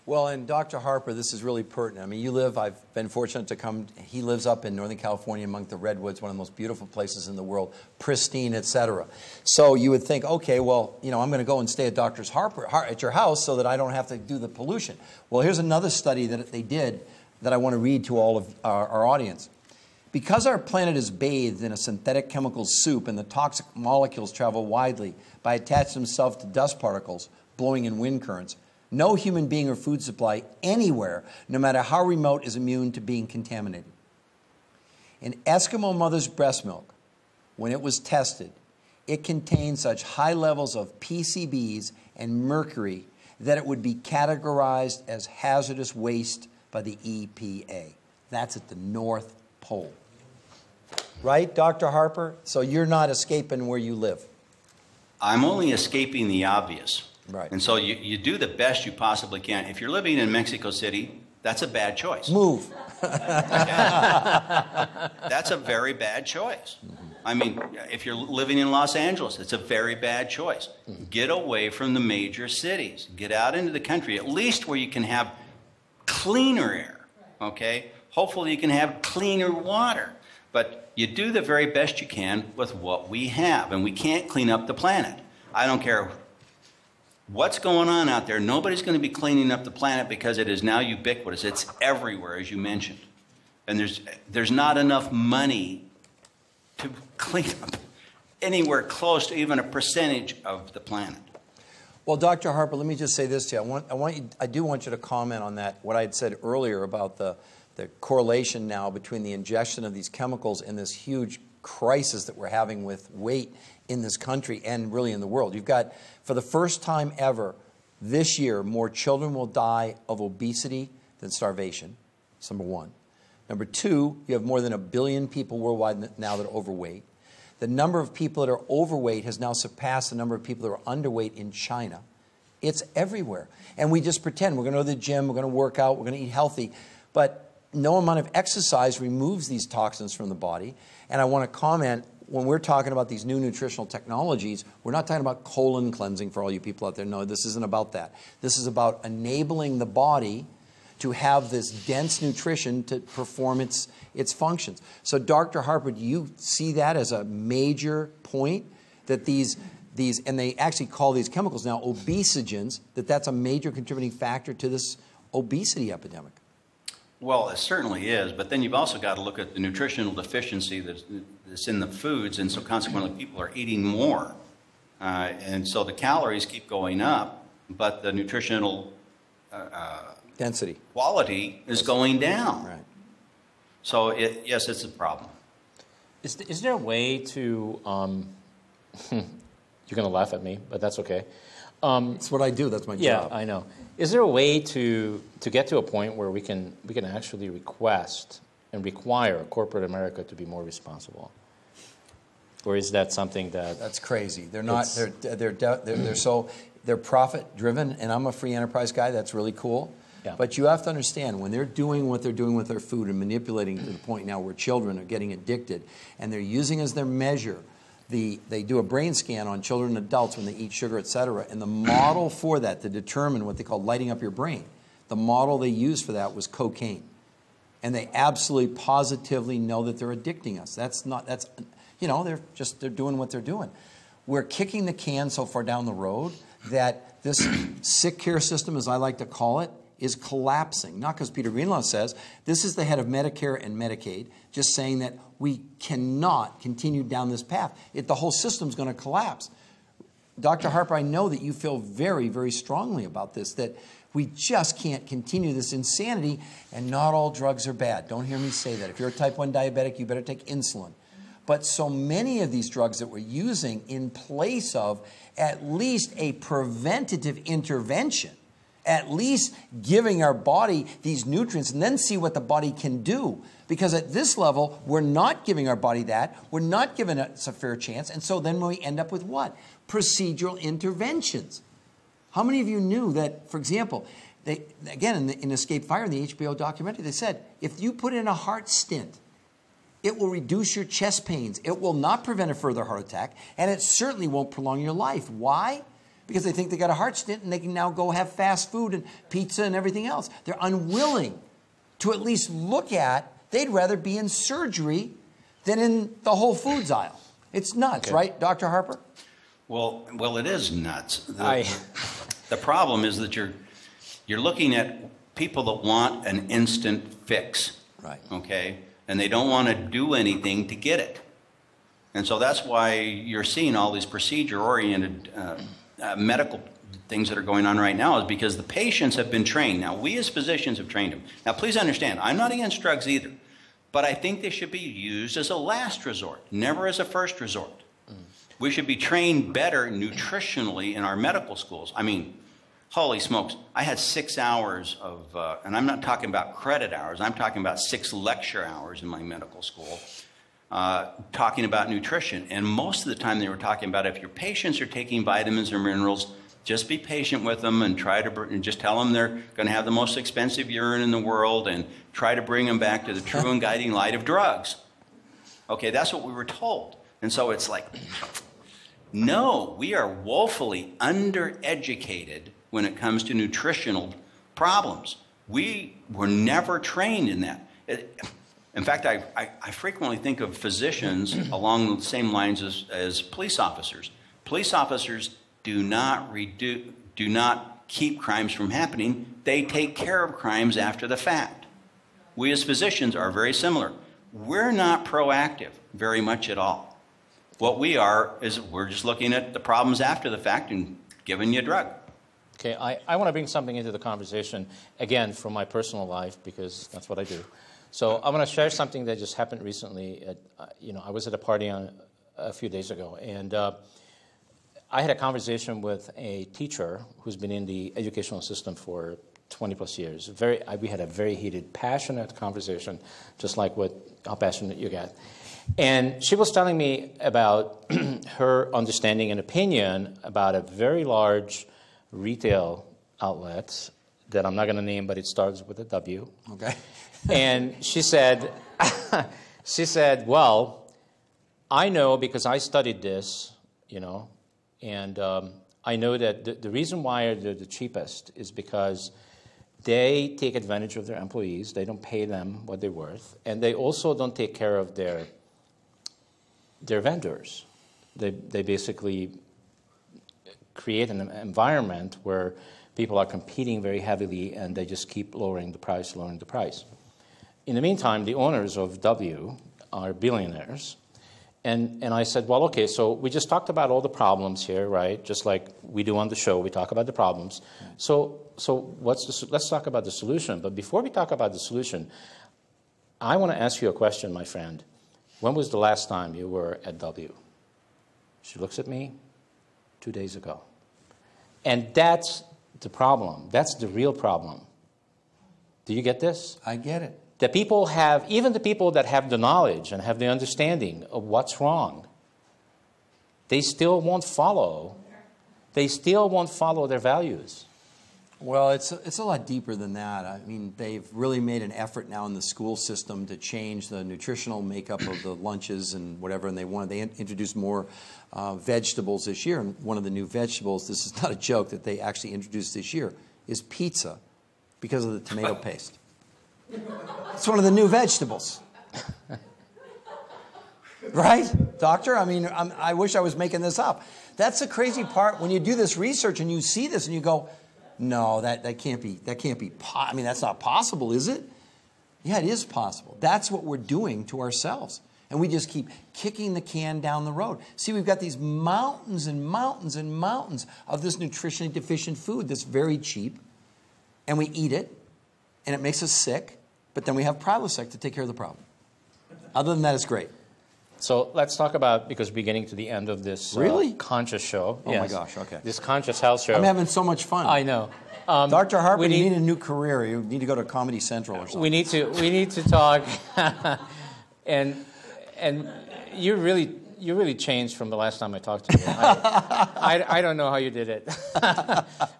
Well, and Dr. Harper, this is really pertinent. I mean, I've been fortunate to come, he lives up in Northern California among the redwoods, one of the most beautiful places in the world, pristine, etc. So you would think, okay, well, you know, I'm going to go and stay at Dr. Harper at your house so that I don't have to do the pollution. Well, here's another study that they did that I want to read to all of our audience. Because our planet is bathed in a synthetic chemical soup and the toxic molecules travel widely by attaching themselves to dust particles, blowing in wind currents, no human being or food supply anywhere, no matter how remote, is immune to being contaminated. In Eskimo mother's breast milk, when it was tested, it contained such high levels of PCBs and mercury that it would be categorized as hazardous waste by the EPA. That's at the North Pole. Right, Dr. Harper? So you're not escaping where you live. I'm only escaping the obvious. Right. And so you do the best you possibly can. If you're living in Mexico City, that's a bad choice. Move. That's a very bad choice. I mean, if you're living in Los Angeles, it's a very bad choice. Get away from the major cities. Get out into the country, at least where you can have cleaner air, okay? Hopefully you can have cleaner water. But you do the very best you can with what we have, and we can't clean up the planet. I don't care what's going on out there. Nobody's going to be cleaning up the planet because it is now ubiquitous. It's everywhere, as you mentioned. And there's not enough money to clean up anywhere close to even a percentage of the planet. Well, Dr. Harper, let me just say this to you. I do want you to comment on that, what I had said earlier about the correlation now between the ingestion of these chemicals and this huge crisis that we're having with weight in this country and really in the world. You've got, for the first time ever, this year, more children will die of obesity than starvation. That's number one. Number two, you have more than 1 billion people worldwide now that are overweight. The number of people that are overweight has now surpassed the number of people that are underweight in China. It's everywhere. And we just pretend we're going to go to the gym, we're going to work out, we're going to eat healthy. But no amount of exercise removes these toxins from the body. And I want to comment, when we're talking about these new nutritional technologies, we're not talking about colon cleansing for all you people out there. No, this isn't about that. This is about enabling the body to have this dense nutrition to perform its functions. So Dr. Harper, do you see that as a major point, that these, and they actually call these chemicals now obesogens, that's a major contributing factor to this obesity epidemic? Well, it certainly is, but then you've also got to look at the nutritional deficiency that's in the foods, and so consequently people are eating more. And so the calories keep going up, but the nutritional density, quality is going down. Right. So, yes, it's a problem. Is there a way to, you're going to laugh at me, but that's okay. It's what I do. That's my job. Yeah, I know. Is there a way to get to a point where we can actually request and require corporate America to be more responsible? Or is that something that's crazy? They're not. They're profit driven, and I'm a free enterprise guy. That's really cool. Yeah. But you have to understand, when they're doing what they're doing with their food and manipulating to the point now where children are getting addicted, and they're using as their measure, they do a brain scan on children and adults when they eat sugar, et cetera, and the model for that to determine what they call lighting up your brain, the model they used for that was cocaine. And they absolutely positively know that they're addicting us. They're doing what they're doing. We're kicking the can so far down the road that this sick care system, as I like to call it, is collapsing. Not because Peter Greenlaw says, this is the head of Medicare and Medicaid, just saying that we cannot continue down this path. The whole system's going to collapse. Dr. Harper, I know that you feel very, very strongly about this, that we just can't continue this insanity, and not all drugs are bad. Don't hear me say that. If you're a type 1 diabetic, you better take insulin. But so many of these drugs that we're using in place of at least a preventative intervention, at least giving our body these nutrients and then see what the body can do. Because at this level, we're not giving our body that. We're not giving us a fair chance. And so then we end up with what? Procedural interventions. How many of you knew that, for example, again, in Escape Fire, in the HBO documentary, they said, if you put in a heart stent, it will reduce your chest pains. It will not prevent a further heart attack, and it certainly won't prolong your life. Why? Because they think they got a heart stent and they can now go have fast food and pizza and everything else. They're unwilling to at least look at, they'd rather be in surgery than in the Whole Foods aisle. It's nuts, right, Dr. Harper? Well, it is nuts. The problem is that you're looking at people that want an instant fix. Right. Okay? And they don't want to do anything to get it. And so that's why you're seeing all these procedure-oriented medical things that are going on right now, is because the patients have been trained. Now, we as physicians have trained them. Now, please understand, I'm not against drugs either, but I think they should be used as a last resort, never as a first resort. We should be trained better nutritionally in our medical schools. I mean, holy smokes, I had 6 hours of, and I'm not talking about credit hours, I'm talking about 6 lecture hours in my medical school, talking about nutrition. And most of the time they were talking about, if your patients are taking vitamins or minerals, just be patient with them and and just tell them they're going to have the most expensive urine in the world, and try to bring them back to the true and guiding light of drugs. Okay, that's what we were told. And so it's like, no, we are woefully undereducated when it comes to nutritional problems. We were never trained in that. In fact, I frequently think of physicians along the same lines as police officers. Police officers do not keep crimes from happening. They take care of crimes after the fact. We as physicians are very similar. We're not proactive very much at all. What we are is we're just looking at the problems after the fact and giving you a drug. Okay, I want to bring something into the conversation, again, from my personal life, because that's what I do. So I want to share something that just happened recently. I was at a party a few days ago, and I had a conversation with a teacher who's been in the educational system for 20 plus years. We had a very heated, passionate conversation, just like how passionate you get. And she was telling me about her understanding and opinion about a very large retail outlet that I'm not going to name, but it starts with a W. Okay. And she said, well, I know because I studied this, and I know that the reason why they're the cheapest is because they take advantage of their employees. They don't pay them what they're worth. And they also don't take care of their vendors. They basically create an environment where people are competing very heavily, and they just keep lowering the price. In the meantime, the owners of W are billionaires. And I said, well, okay, so we just talked about all the problems here, right? Just like we do on the show, we talk about the problems. So let's talk about the solution. But before we talk about the solution, I want to ask you a question, my friend. When was the last time you were at W? She looks at me, 2 days ago. And that's the problem. That's the real problem. Do you get this? I get it. That people have, even the people that have the knowledge and have the understanding of what's wrong, they still won't follow. They still won't follow their values. Well, it's a lot deeper than that. I mean, they've really made an effort now in the school system to change the nutritional makeup of the lunches and whatever, and they introduced more vegetables this year. And one of the new vegetables, this is not a joke, that they actually introduced this year, is pizza because of the tomato paste. It's one of the new vegetables. Right, doctor? I mean, I wish I was making this up. That's the crazy part when you do this research and you see this and you go, no, that can't be. I mean, that's not possible, is it? Yeah, it is possible. That's what we're doing to ourselves. And we just keep kicking the can down the road. See, we've got these mountains and mountains and mountains of this nutritionally deficient food that's very cheap. And we eat it, and it makes us sick. But then we have Prilosec to take care of the problem. Other than that, it's great. So let's talk about, because we're getting to the end of this really? Conscious show. Oh, yes. My gosh, okay. This Conscious Health show. I'm having so much fun. I know. Dr. Harper, you need a new career. You need to go to Comedy Central or something. We need to talk. and you really changed from the last time I talked to you. I don't know how you did it.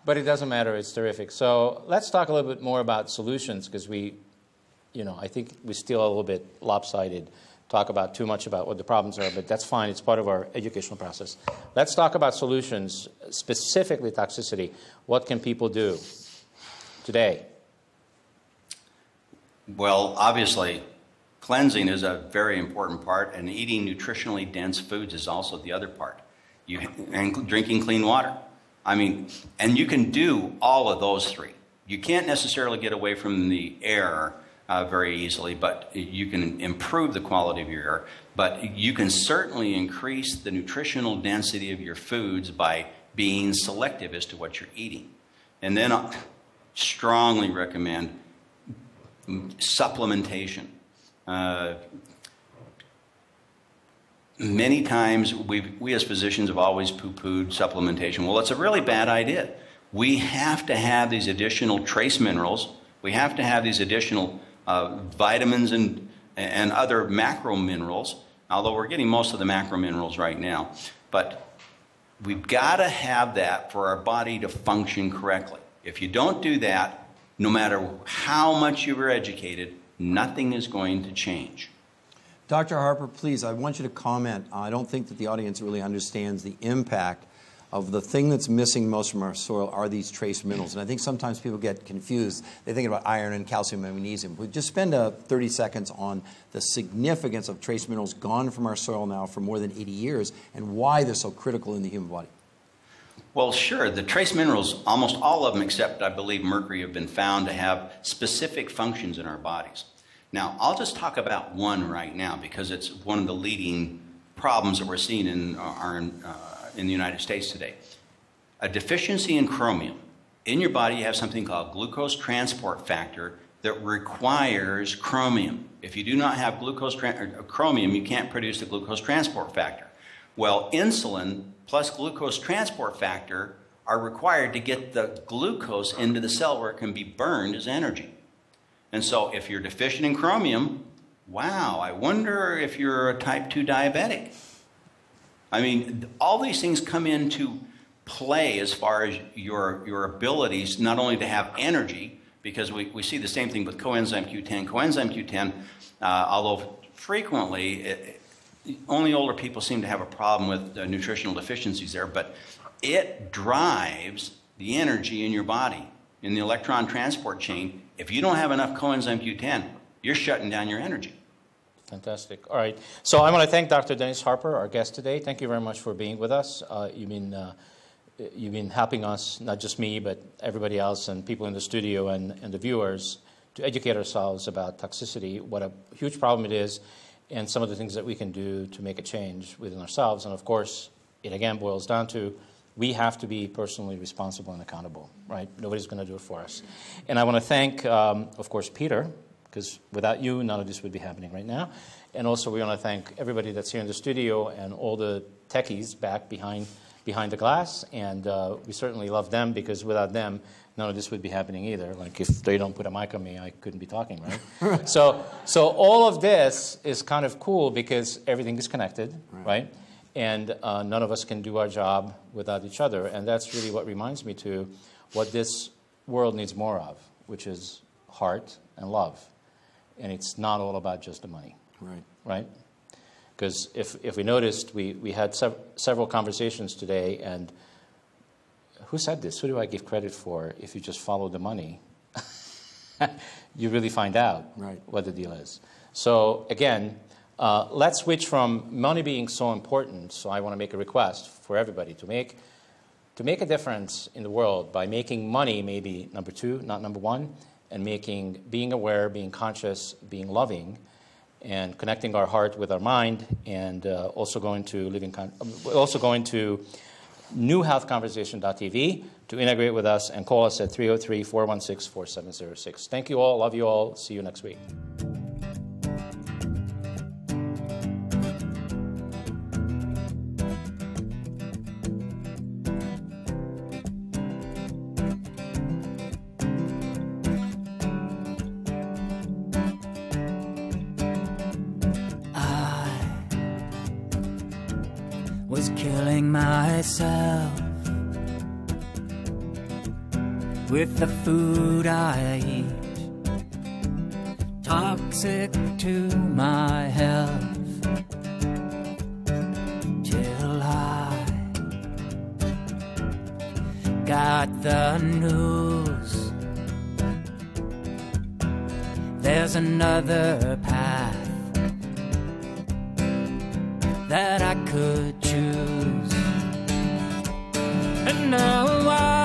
But it doesn't matter. It's terrific. So let's talk a little bit more about solutions, because I think we're still a little bit lopsided. Talk about too much about what the problems are, but that's fine. It's part of our educational process. Let's talk about solutions, specifically toxicity. What can people do today? Well, obviously, cleansing is a very important part, and eating nutritionally dense foods is also the other part. And drinking clean water. I mean, and you can do all of those three. You can't necessarily get away from the air very easily, but you can improve the quality of your air. But you can certainly increase the nutritional density of your foods by being selective as to what you're eating. And then I strongly recommend supplementation. Many times we as physicians have always poo-pooed supplementation. Well, it's a really bad idea. We have to have these additional trace minerals. We have to have these additional vitamins and other macro minerals, although we're getting most of the macro minerals right now. But we've got to have that for our body to function correctly. If you don't do that, no matter how much you were educated, nothing is going to change. Dr. Harper, please, I want you to comment. I don't think that the audience really understands the impact of the thing that's missing most from our soil are these trace minerals. And I think sometimes people get confused. They think about iron and calcium and magnesium. We just spend 30 seconds on the significance of trace minerals gone from our soil now for more than 80 years and why they're so critical in the human body. Well, sure. The trace minerals, almost all of them except, I believe, mercury, have been found to have specific functions in our bodies. Now, I'll just talk about one right now because it's one of the leading problems that we're seeing in the United States today. A deficiency in chromium. In your body, you have something called glucose transport factor that requires chromium. If you do not have chromium, you can't produce the glucose transport factor. Well, insulin plus glucose transport factor are required to get the glucose into the cell where it can be burned as energy. And so if you're deficient in chromium, wow, I wonder if you're a type 2 diabetic. I mean, all these things come into play as far as your abilities, not only to have energy, because we see the same thing with coenzyme Q10. Coenzyme Q10, although frequently, only older people seem to have a problem with nutritional deficiencies there, but it drives the energy in your body, in the electron transport chain. If you don't have enough coenzyme Q10, you're shutting down your energy. Fantastic. All right. So I want to thank Dr. Dennis Harper, our guest today. Thank you very much for being with us. You've been helping us, not just me, but everybody else and people in the studio and the viewers, to educate ourselves about toxicity, what a huge problem it is, and some of the things that we can do to make a change within ourselves. And of course, it again boils down to we have to be personally responsible and accountable, right? Nobody's going to do it for us. And I want to thank, of course, Peter, because without you, none of this would be happening right now. And also, we want to thank everybody that's here in the studio and all the techies back behind the glass. And we certainly love them, because without them, none of this would be happening either. Like, if they don't put a mic on me, I couldn't be talking, right? So all of this is kind of cool because everything is connected, right? And none of us can do our job without each other. And that's really what reminds me to what this world needs more of, which is heart and love. And it's not all about just the money, right? Because if we noticed, we had several conversations today, and who said this? Who do I give credit for? If you just follow the money, you really find out what the deal is. So again, let's switch from money being so important. So I want to make a request for everybody to make a difference in the world by making money maybe number 2, not number 1, and being aware, being conscious, being loving, and connecting our heart with our mind, and also going to newhealthconversation.tv to integrate with us, and call us at 303-416-4706. Thank you all. Love you all. See you next week. Was killing myself with the food I eat, toxic to my health, till I got the news. There's another path that I could choose, and now I